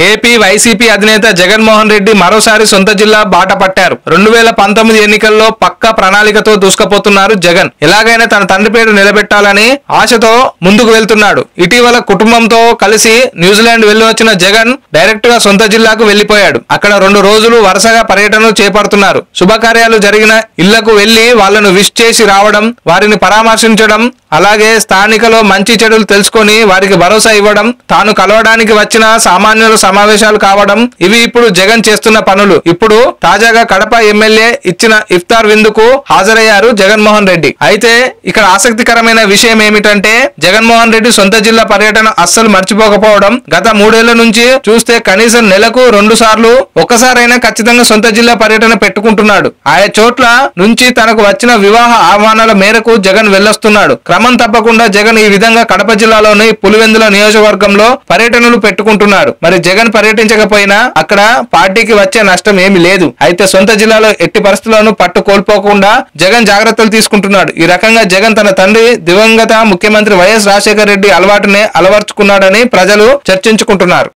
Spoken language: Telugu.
ఏపీ వైసీపీ అధినేత జగన్మోహన్ రెడ్డి మరోసారి సొంత జిల్లా బాట పట్టారు. 2019 ఎన్నికల్లో పక్కా ప్రణాళికతో దూసుకుపోతున్నారు జగన్. ఎలాగైనా తన తండ్రి పేరు నిలబెట్టాలని ఆశతో ముందుకు వెళ్తున్నాడు. ఇటీవల కుటుంబంతో కలిసి న్యూజిలాండ్ వెళ్లి వచ్చిన జగన్ డైరెక్ట్ గా సొంత జిల్లాకు వెళ్లిపోయాడు. అక్కడ 2 రోజులు వరుసగా పర్యటనలు చేపడుతున్నారు. శుభకార్యాలు జరిగిన ఇళ్లకు వెళ్లి వాళ్లను విష్ చేసి రావడం, వారిని పరామర్శించడం, అలాగే స్థానికలో మంచి చెడులు తెలుసుకొని వారికి భరోసా ఇవ్వడం, తాను కలవడానికి వచ్చిన సామాన్యుల సమావేశాలు కావడం, ఇవి ఇప్పుడు జగన్ చేస్తున్న పనులు. ఇప్పుడు తాజాగా కడప ఎమ్మెల్యే ఇచ్చిన ఇఫ్తార్ విందుకు హాజరయ్యారు జగన్మోహన్ రెడ్డి. అయితే ఇక్కడ ఆసక్తికరమైన విషయం ఏమిటంటే జగన్మోహన్ రెడ్డి సొంత జిల్లా పర్యటన అస్సలు మర్చిపోకపోవడం. గత 3 ఏళ్ల నుంచి చూస్తే కనీసం నెలకు 2 సార్లు ఒక్కసారైనా ఖచ్చితంగా సొంత జిల్లా పర్యటన పెట్టుకుంటున్నాడు. ఆయా చోట్ల నుంచి తనకు వచ్చిన వివాహ ఆహ్వానాల మేరకు జగన్ వెళ్లొస్తున్నాడు. క్రమం తప్పకుండా జగన్ ఈ విధంగా కడప జిల్లాలోని పులివెందుల నియోజకవర్గంలో పర్యటనలు పెట్టుకుంటున్నాడు. మరి జగన్ పర్యటించకపోయినా అక్కడ పార్టీకి వచ్చే నష్టం ఏమీ లేదు. అయితే సొంత జిల్లాలో ఎట్టి పరిస్థితులను పట్టు కోల్పోకుండా జగన్ జాగ్రత్తలు తీసుకుంటున్నాడు. ఈ రకంగా జగన్ తన తండ్రి దివంగత ముఖ్యమంత్రి వైఎస్ రాజశేఖర రెడ్డి అలవాటునే అలవర్చుకున్నాడని ప్రజలు చర్చించుకుంటున్నారు.